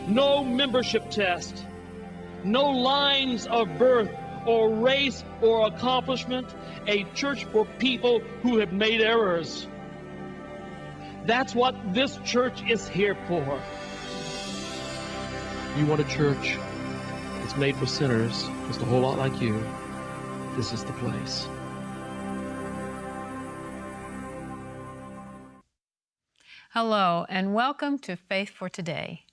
No membership test, no lines of birth or race or accomplishment, a church for people who have made errors. That's what this church is here for. You want a church that's made for sinners, just a whole lot like you, this is the place. Hello, and welcome to Faith for Today.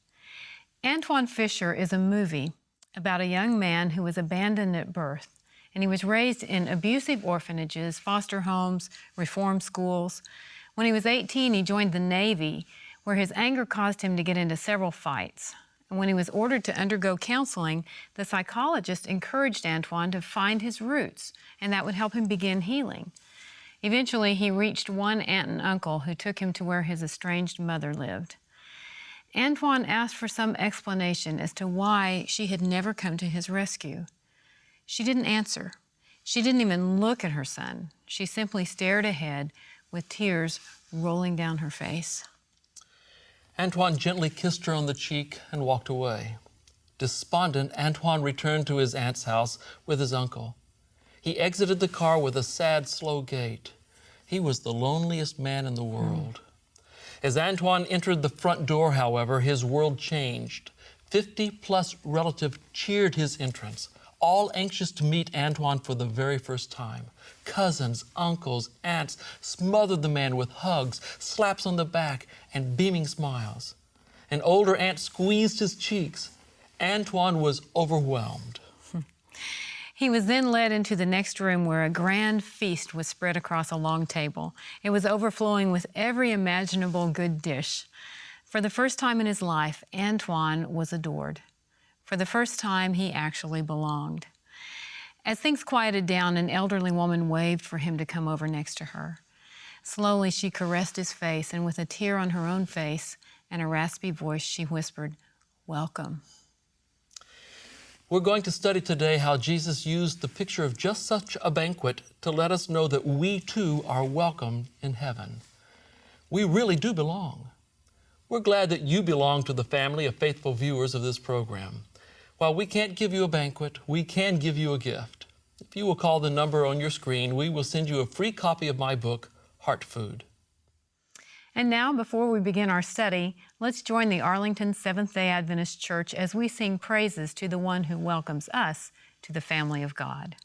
Antwon Fisher is a movie about a young man who was abandoned at birth, and he was raised in abusive orphanages, foster homes, reform schools. When he was 18, he joined the Navy, where his anger caused him to get into several fights. And when he was ordered to undergo counseling, the psychologist encouraged Antwon to find his roots, and that would help him begin healing. Eventually, he reached one aunt and uncle who took him to where his estranged mother lived. Antwon asked for some explanation as to why she had never come to his rescue. She didn't answer. She didn't even look at her son. She simply stared ahead with tears rolling down her face. Antwon gently kissed her on the cheek and walked away. Despondent, Antwon returned to his aunt's house with his uncle. He exited the car with a sad, slow gait. He was the loneliest man in the world. As Antwon entered the front door, however, his world changed. 50-plus relatives cheered his entrance, all anxious to meet Antwon for the very first time. Cousins, uncles, aunts smothered the man with hugs, slaps on the back, and beaming smiles. An older aunt squeezed his cheeks. Antwon was overwhelmed. He was then led into the next room where a grand feast was spread across a long table. It was overflowing with every imaginable good dish. For the first time in his life, Antwon was adored. For the first time, he actually belonged. As things quieted down, an elderly woman waved for him to come over next to her. Slowly, she caressed his face, and with a tear on her own face and a raspy voice, she whispered, "Welcome." We're going to study today how Jesus used the picture of just such a banquet to let us know that we too are welcome in heaven. We really do belong. We're glad that you belong to the family of faithful viewers of this program. While we can't give you a banquet, we can give you a gift. If you will call the number on your screen, we will send you a free copy of my book, Heart Food. And now, before we begin our study, let's join the Arlington Seventh-day Adventist Church as we sing praises to the one who welcomes us to the family of God.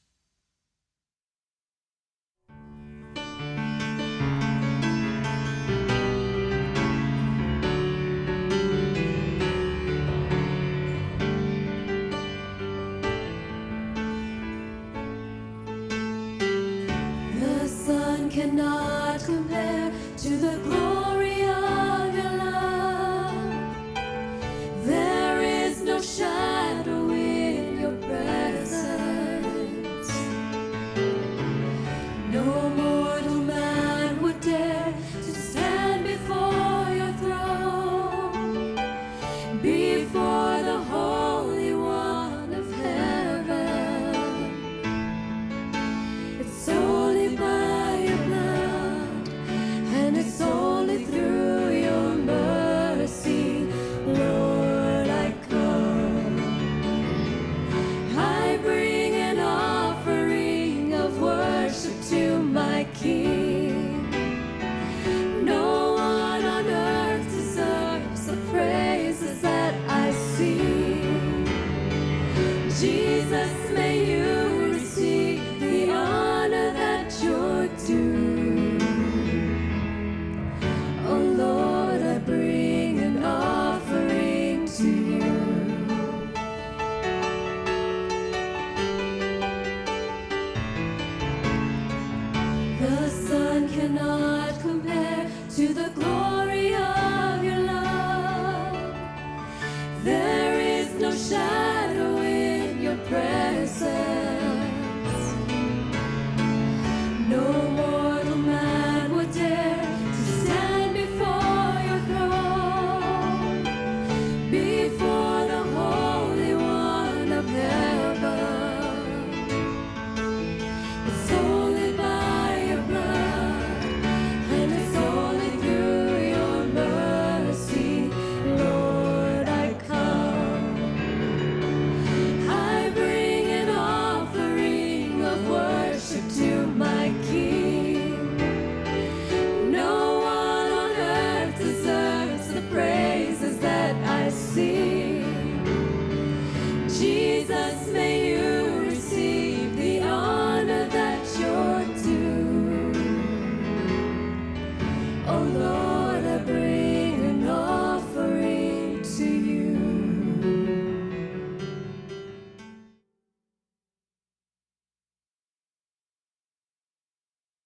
The sun cannot compare to the glory of your love. There is no shadow in your presence.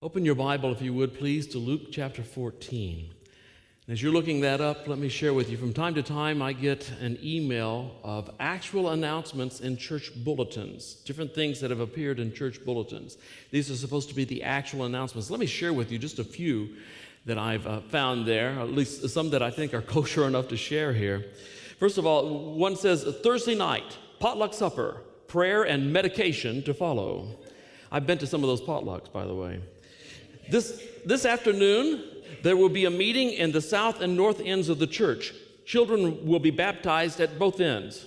Open your Bible, if you would, please, to Luke chapter 14. And as you're looking that up, let me share with you. From time to time, I get an email of actual announcements in church bulletins, different things that have appeared in church bulletins. These are supposed to be the actual announcements. Let me share with you just a few that I've found there, at least some that I think are kosher enough to share here. First of all, one says, Thursday night, potluck supper, prayer and medication to follow. I've been to some of those potlucks, by the way. This afternoon, there will be a meeting in the south and north ends of the church. Children will be baptized at both ends.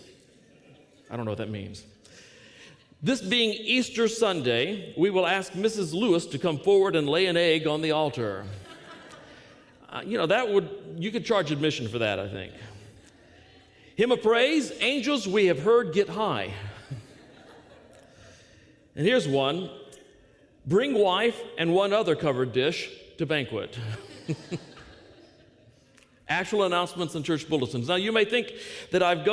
I don't know what that means. This being Easter Sunday, we will ask Mrs. Lewis to come forward and lay an egg on the altar. You could charge admission for that, I think. Hymn of praise, angels we have heard get high. And here's one. Bring wife and one other covered dish to banquet. Actual announcements in church bulletins. Now, you may think that I've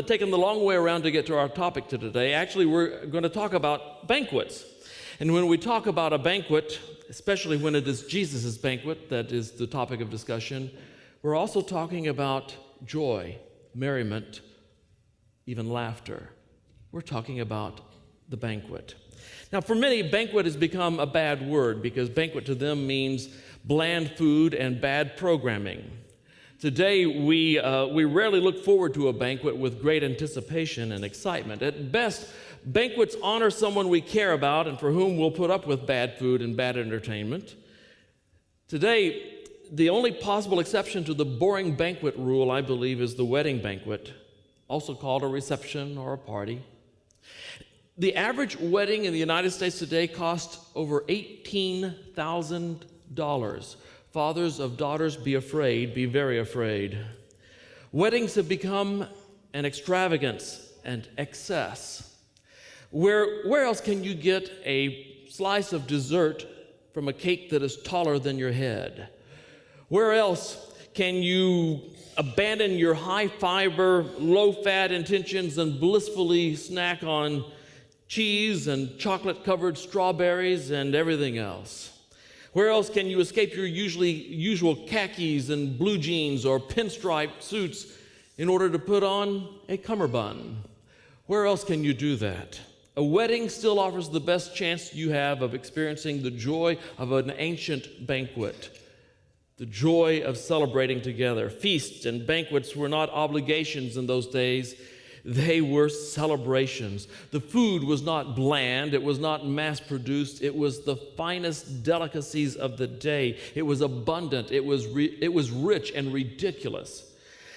taken the long way around to get to our topic today. Actually, we're going to talk about banquets. And when we talk about a banquet, especially when it is Jesus' banquet, that is the topic of discussion, we're also talking about joy, merriment, even laughter. We're talking about the banquet. Now, for many, banquet has become a bad word because banquet to them means bland food and bad programming. Today, we rarely look forward to a banquet with great anticipation and excitement. At best, banquets honor someone we care about and for whom we'll put up with bad food and bad entertainment. Today, the only possible exception to the boring banquet rule, I believe, is the wedding banquet, also called a reception or a party. The average wedding in the United States today costs over $18,000. Fathers of daughters, be afraid, be very afraid. Weddings have become an extravagance and excess. Where else can you get a slice of dessert from a cake that is taller than your head? Where else can you abandon your high-fiber, low-fat intentions and blissfully snack on cheese and chocolate-covered strawberries and everything else? Where else can you escape your usual khakis and blue jeans or pinstripe suits in order to put on a cummerbund? Where else can you do that? A wedding still offers the best chance you have of experiencing the joy of an ancient banquet, the joy of celebrating together. Feasts and banquets were not obligations in those days. They were celebrations. The food was not bland. It was not mass-produced. It was the finest delicacies of the day. It was abundant. It was rich and ridiculous.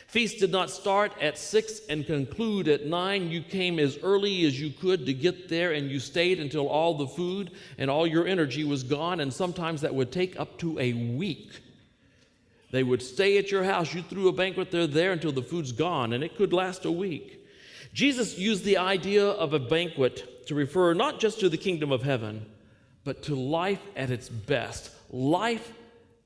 Feasts did not start at 6 and conclude at 9. You came as early as you could to get there, and you stayed until all the food and all your energy was gone, and sometimes that would take up to a week. They would stay at your house. You threw a banquet, they're there until the food's gone, and it could last a week. Jesus used the idea of a banquet to refer not just to the kingdom of heaven, but to life at its best, life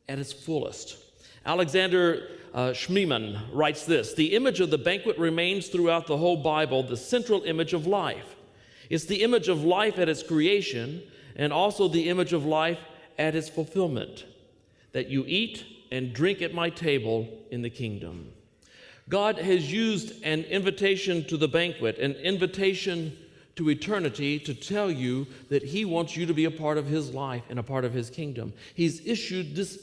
at its fullest. Alexander Schmemann writes this: the image of the banquet remains throughout the whole Bible the central image of life. It's the image of life at its creation and also the image of life at its fulfillment, that you eat and drink at my table in the kingdom. God has used an invitation to the banquet, an invitation to eternity, to tell you that he wants you to be a part of his life and a part of his kingdom. He's issued this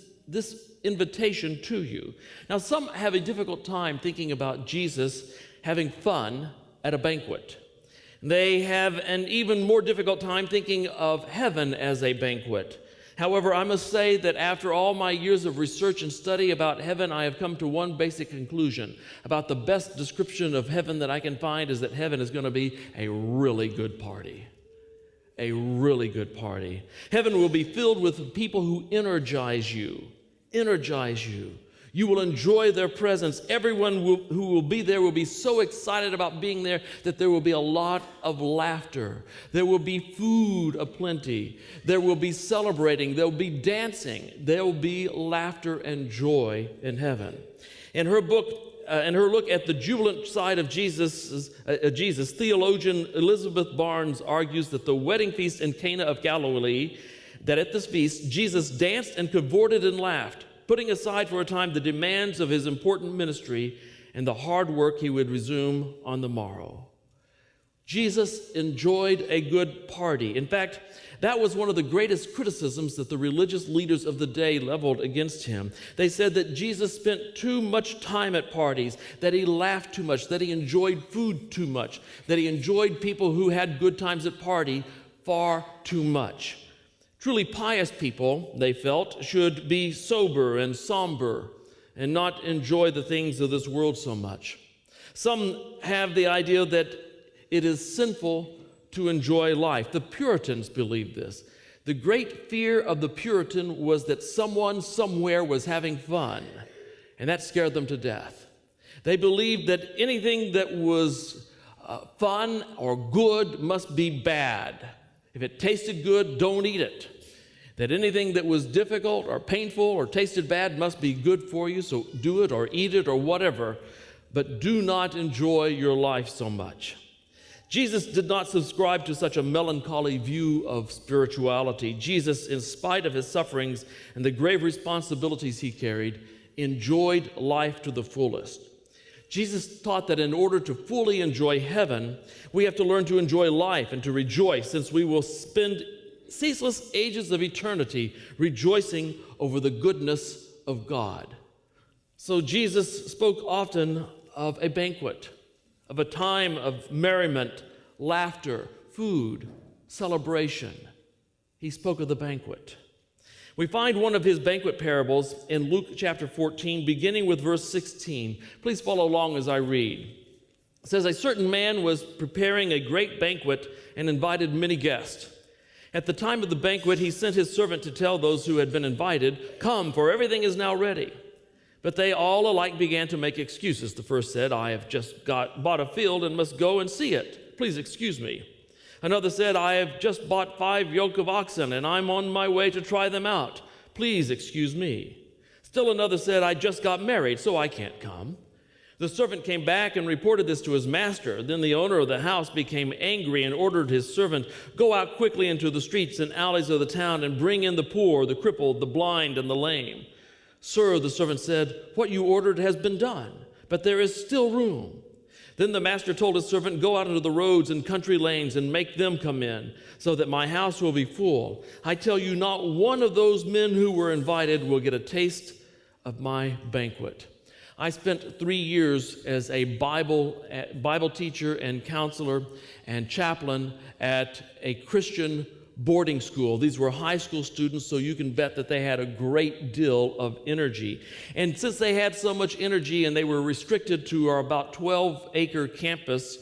invitation to you. Now, some have a difficult time thinking about Jesus having fun at a banquet. They have an even more difficult time thinking of heaven as a banquet. However, I must say that after all my years of research and study about heaven, I have come to one basic conclusion. About the best description of heaven that I can find is that heaven is going to be a really good party. A really good party. Heaven will be filled with people who energize you. Energize you. You will enjoy their presence. Everyone who will be there will be so excited about being there that there will be a lot of laughter. There will be food aplenty. There will be celebrating. There will be dancing. There will be laughter and joy in heaven. In her look at the jubilant side of Jesus, theologian Elizabeth Barnes argues that the wedding feast in Cana of Galilee that at this feast Jesus danced and cavorted and laughed, putting aside for a time the demands of his important ministry and the hard work he would resume on the morrow. Jesus enjoyed a good party. In fact, that was one of the greatest criticisms that the religious leaders of the day leveled against him. They said that Jesus spent too much time at parties, that he laughed too much, that he enjoyed food too much, that he enjoyed people who had good times at party far too much. Truly pious people, they felt, should be sober and somber and not enjoy the things of this world so much. Some have the idea that it is sinful to enjoy life. The Puritans believed this. The great fear of the Puritan was that someone somewhere was having fun, and that scared them to death. They believed that anything that was fun or good must be bad. If it tasted good, don't eat it. That anything that was difficult or painful or tasted bad must be good for you, so do it or eat it or whatever, but do not enjoy your life so much. Jesus did not subscribe to such a melancholy view of spirituality. Jesus, in spite of his sufferings and the grave responsibilities he carried, enjoyed life to the fullest. Jesus taught that in order to fully enjoy heaven, we have to learn to enjoy life and to rejoice, since we will spend ceaseless ages of eternity rejoicing over the goodness of God. So Jesus spoke often of a banquet, of a time of merriment, laughter, food, celebration. He spoke of the banquet. We find one of his banquet parables in Luke chapter 14, beginning with verse 16. Please follow along as I read. It says, "A certain man was preparing a great banquet and invited many guests. At the time of the banquet, he sent his servant to tell those who had been invited, 'Come, for everything is now ready.' But they all alike began to make excuses. The first said, 'I have just bought a field and must go and see it. Please excuse me.' Another said, 'I have just bought 5 yoke of oxen and I'm on my way to try them out. Please excuse me.' Still another said, 'I just got married, so I can't come.' The servant came back and reported this to his master. Then the owner of the house became angry and ordered his servant, 'Go out quickly into the streets and alleys of the town and bring in the poor, the crippled, the blind, and the lame.' 'Sir,' the servant said, 'what you ordered has been done, but there is still room.' Then the master told his servant, 'Go out into the roads and country lanes and make them come in, so that my house will be full. I tell you, not one of those men who were invited will get a taste of my banquet.'" I spent 3 years as a Bible teacher and counselor and chaplain at a Christian boarding school. These were high school students, so you can bet that they had a great deal of energy. And since they had so much energy and they were restricted to our about 12-acre campus,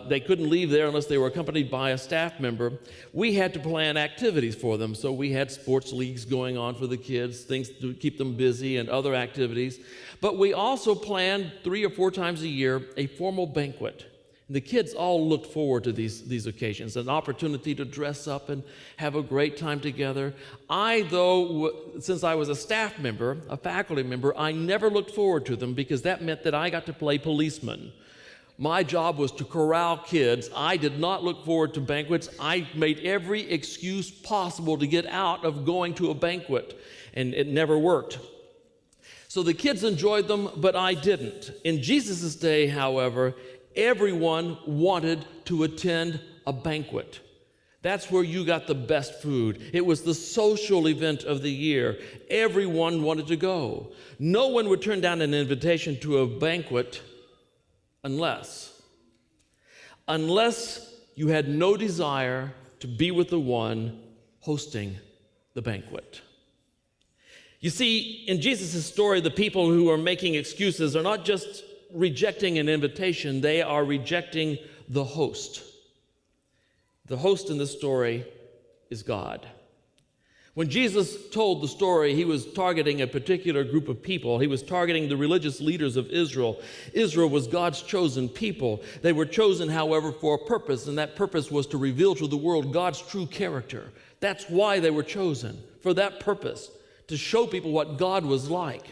they couldn't leave there unless they were accompanied by a staff member. We had to plan activities for them. So we had sports leagues going on for the kids, things to keep them busy and other activities. But we also planned 3 or 4 times a year a formal banquet. The kids all looked forward to these occasions, an opportunity to dress up and have a great time together. I, though, since I was a staff member, a faculty member, I never looked forward to them because that meant that I got to play policeman. My job was to corral kids. I did not look forward to banquets. I made every excuse possible to get out of going to a banquet, and it never worked. So the kids enjoyed them, but I didn't. In Jesus' day, however, everyone wanted to attend a banquet. That's where you got the best food. It was the social event of the year. Everyone wanted to go. No one would turn down an invitation to a banquet unless you had no desire to be with the one hosting the banquet. You see, in Jesus' story, the people who are making excuses are not just rejecting an invitation, they are rejecting the host. The host in this story is God. When Jesus told the story, he was targeting a particular group of people. He was targeting the religious leaders of Israel. Israel was God's chosen people. They were chosen, however, for a purpose, and that purpose was to reveal to the world God's true character. That's why they were chosen, for that purpose, to show people what God was like.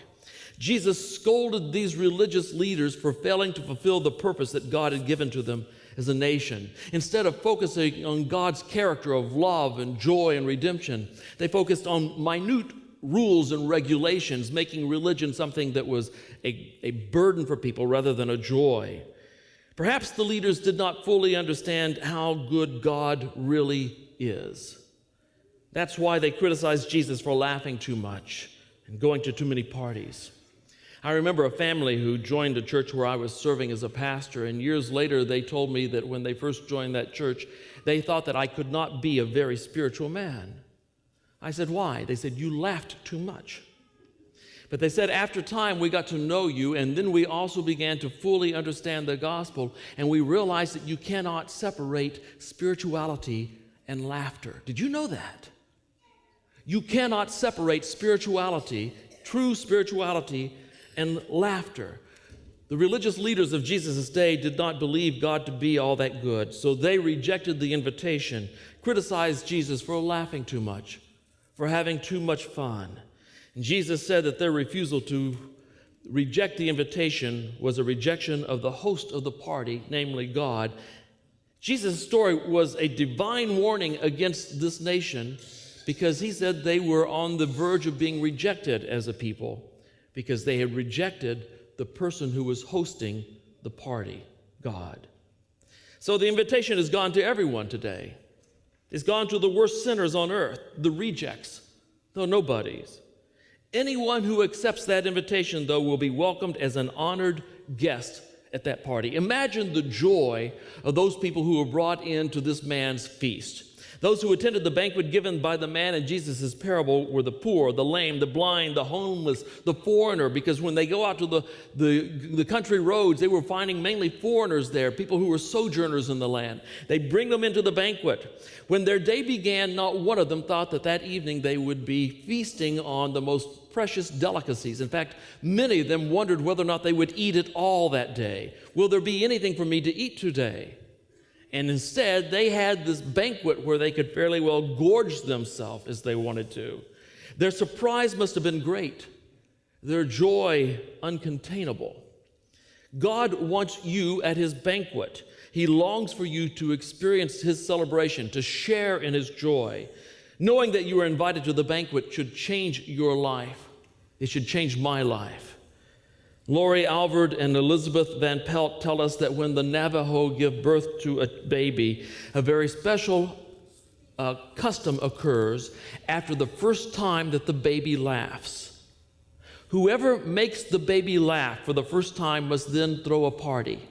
Jesus scolded these religious leaders for failing to fulfill the purpose that God had given to them as a nation. Instead of focusing on God's character of love and joy and redemption, they focused on minute rules and regulations, making religion something that was a burden for people rather than a joy. Perhaps the leaders did not fully understand how good God really is. That's why they criticized Jesus for laughing too much and going to too many parties. I remember a family who joined a church where I was serving as a pastor, and years later they told me that when they first joined that church, they thought that I could not be a very spiritual man. I said, why? They said, you laughed too much. But they said, after time, we got to know you, and then we also began to fully understand the gospel, and we realized that you cannot separate spirituality and laughter. Did you know that? You cannot separate spirituality, true spirituality, and laughter. The religious leaders of Jesus' day did not believe God to be all that good, so they rejected the invitation, criticized Jesus for laughing too much, for having too much fun. And Jesus said that their refusal to reject the invitation was a rejection of the host of the party, namely God. Jesus' story was a divine warning against this nation because he said they were on the verge of being rejected as a people because they had rejected the person who was hosting the party, God. So the invitation has gone to everyone today. It's gone to the worst sinners on earth, the rejects, the nobodies. Anyone who accepts that invitation, though, will be welcomed as an honored guest at that party. Imagine the joy of those people who were brought into this man's feast. Those who attended the banquet given by the man in Jesus' parable were the poor, the lame, the blind, the homeless, the foreigner, because when they go out to the country roads, they were finding mainly foreigners there, people who were sojourners in the land. They bring them into the banquet. When their day began, not one of them thought that that evening they would be feasting on the most precious delicacies. In fact, many of them wondered whether or not they would eat it all that day. Will there be anything for me to eat today? And instead, they had this banquet where they could fairly well gorge themselves as they wanted to. Their surprise must have been great, their joy uncontainable. God wants you at his banquet. He longs for you to experience his celebration, to share in his joy. Knowing that you are invited to the banquet should change your life. It should change my life. Lori Alvord and Elizabeth Van Pelt tell us that when the Navajo give birth to a baby, a very special custom occurs after the first time that the baby laughs. Whoever makes the baby laugh for the first time must then throw a party.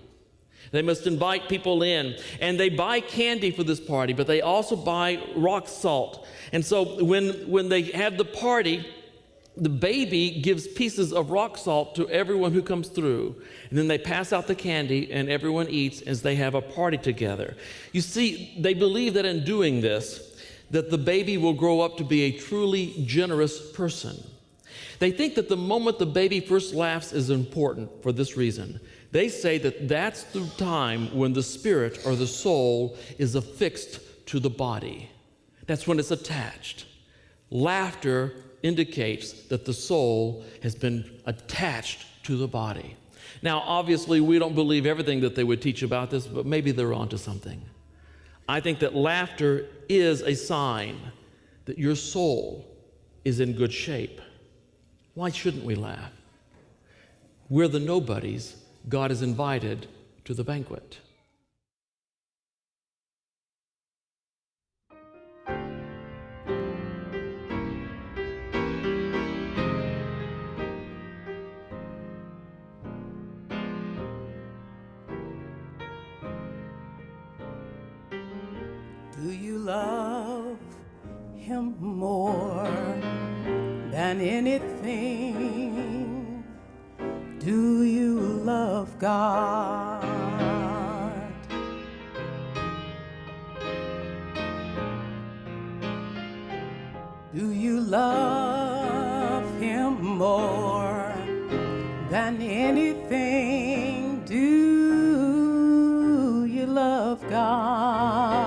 They must invite people in, and they buy candy for this party, but they also buy rock salt. And so when they have the party, the baby gives pieces of rock salt to everyone who comes through. And then they pass out the candy and everyone eats as they have a party together. You see, they believe that in doing this, that the baby will grow up to be a truly generous person. They think that the moment the baby first laughs is important for this reason. They say that that's the time when the spirit or the soul is affixed to the body. That's when it's attached. Laughter indicates that the soul has been attached to the body. Now, obviously, we don't believe everything that they would teach about this, but maybe they're onto something. I think that laughter is a sign that your soul is in good shape. Why shouldn't we laugh? We're the nobodies God has invited to the banquet. Do you love him more than anything? Do you love God? Do you love him more than anything? Do you love God?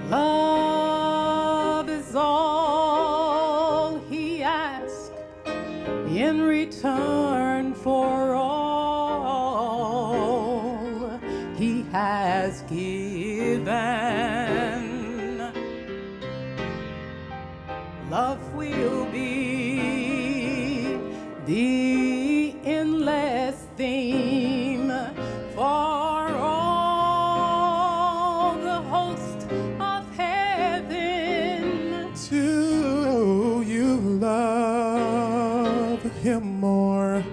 Love is all he asks in in return for all he has given. Love will be the endless theme for all the host of heaven. Do you love him more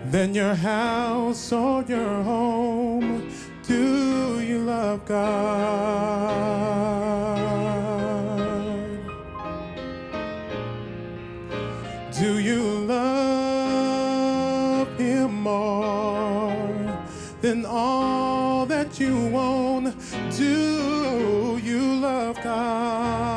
than your house or your home? Do you love God? Do you love him more than all that you own? Do you love God?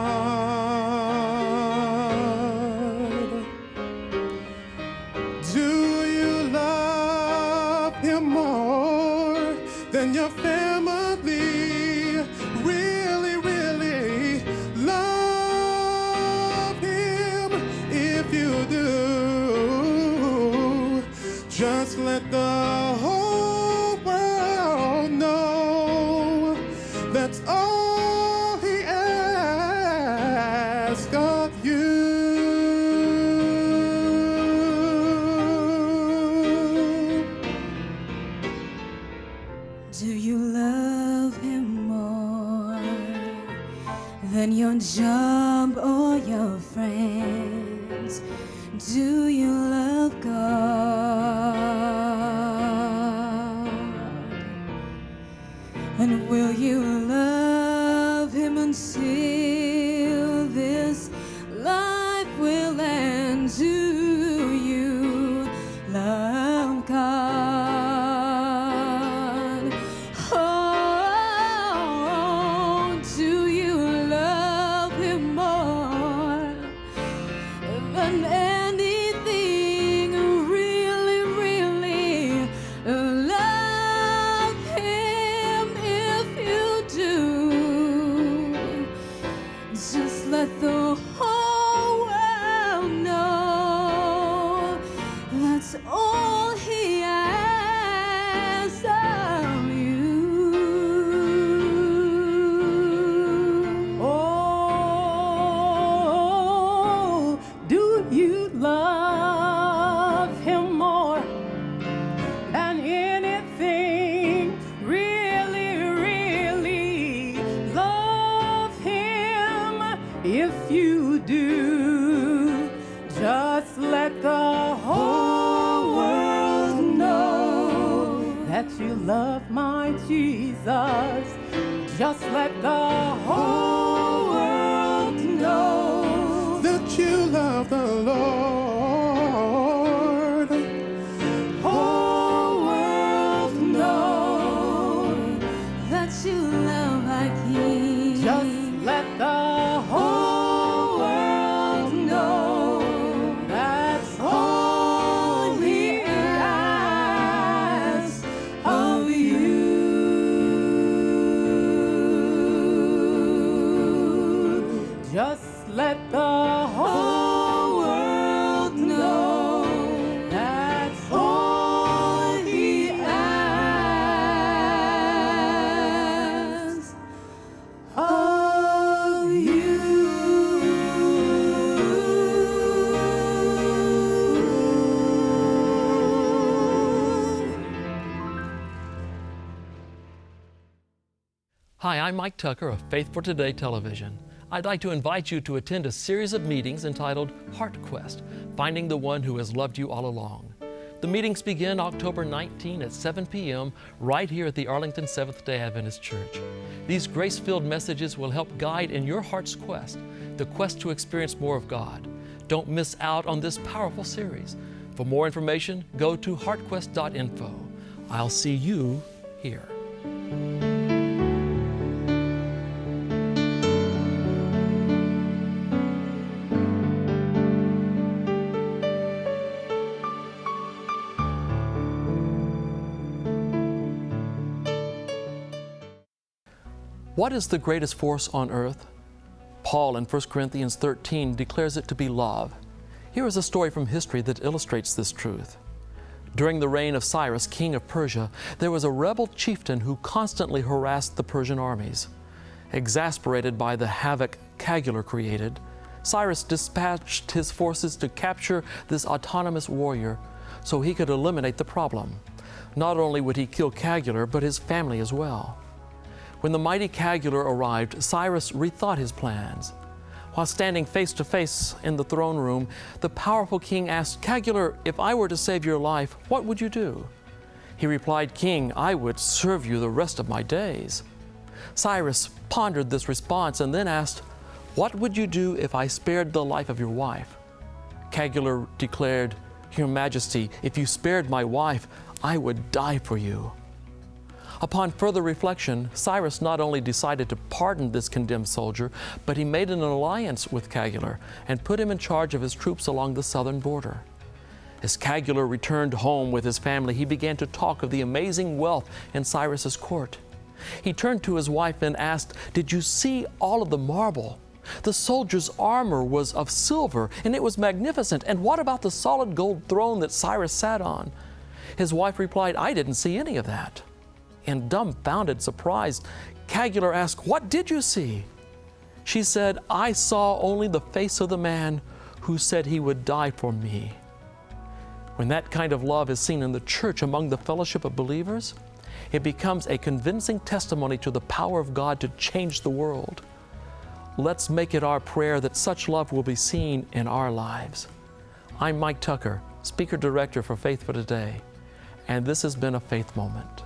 Do you love him more than your family? Really, really love him. If you do, just let the whole world know that's all he asks of you. Do you love him more than your job or your friends? Do you love God? And will you love him until this life will end? Do you love God? Oh, do you love him more than anything? Really, really love him. If you do, just let the whole world know that's all he asks of you. Oh, do you love him more than anything? Really, really love him. If you do, just let the whole world know that you love my Jesus. Just let the whole world know That you love the Lord. whole world know. That you love our King. Just let the whole world know that's all he asks of you. Just let the whole world know that's all he asks of you. Hi, I'm Mike Tucker of Faith for Today Television. I'd like to invite you to attend a series of meetings entitled Heart Quest, Finding the One Who Has Loved You All Along. The meetings begin October 19 at 7 p.m. right here at the Arlington Seventh-day Adventist Church. These grace-filled messages will help guide in your heart's quest, the quest to experience more of God. Don't miss out on this powerful series. For more information, go to heartquest.info. I'll see you here. What is the greatest force on earth? Paul in 1 Corinthians 13 declares it to be love. Here is a story from history that illustrates this truth. During the reign of Cyrus, king of Persia, there was a rebel chieftain who constantly harassed the Persian armies. Exasperated by the havoc Caligula created, Cyrus dispatched his forces to capture this autonomous warrior so he could eliminate the problem. Not only would he kill Caligula, but his family as well. When the mighty Caligula arrived, Cyrus rethought his plans. While standing face to face in the throne room, the powerful king asked, "Caligula, if I were to save your life, what would you do?" He replied, "King, I would serve you the rest of my days." Cyrus pondered this response and then asked, "What would you do if I spared the life of your wife?" Caligula declared, "Your Majesty, if you spared my wife, I would die for you." Upon further reflection, Cyrus not only decided to pardon this condemned soldier, but he made an alliance with Caligula and put him in charge of his troops along the southern border. As Caligula returned home with his family, he began to talk of the amazing wealth in Cyrus's court. He turned to his wife and asked, "Did you see all of the marble? The soldier's armor was of silver, and it was magnificent. And what about the solid gold throne that Cyrus sat on?" His wife replied, "I didn't see any of that." In dumbfounded surprise, Caligula asked, "What did you see?" She said, "I saw only the face of the man who said he would die for me." When that kind of love is seen in the church among the fellowship of believers, it becomes a convincing testimony to the power of God to change the world. Let's make it our prayer that such love will be seen in our lives. I'm Mike Tucker, Speaker Director for Faith for Today, and this has been a Faith Moment.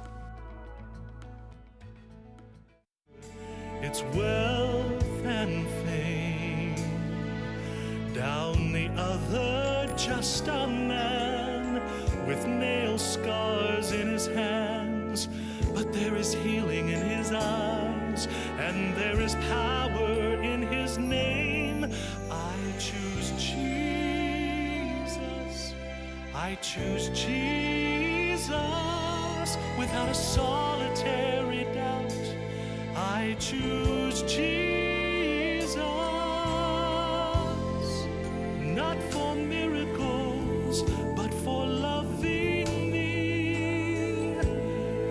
It's wealth and fame. Down the other, just a man with nail scars in his hands. But there is healing in his eyes, and there is power in his name. I choose Jesus. I choose Jesus without a solitary doubt. I choose Jesus, not for miracles, but for loving me,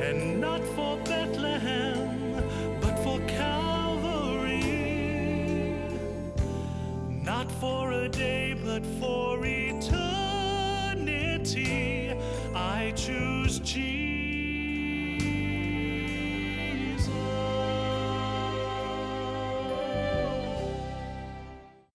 and not for Bethlehem, but for Calvary, not for a day, but for eternity. I choose Jesus.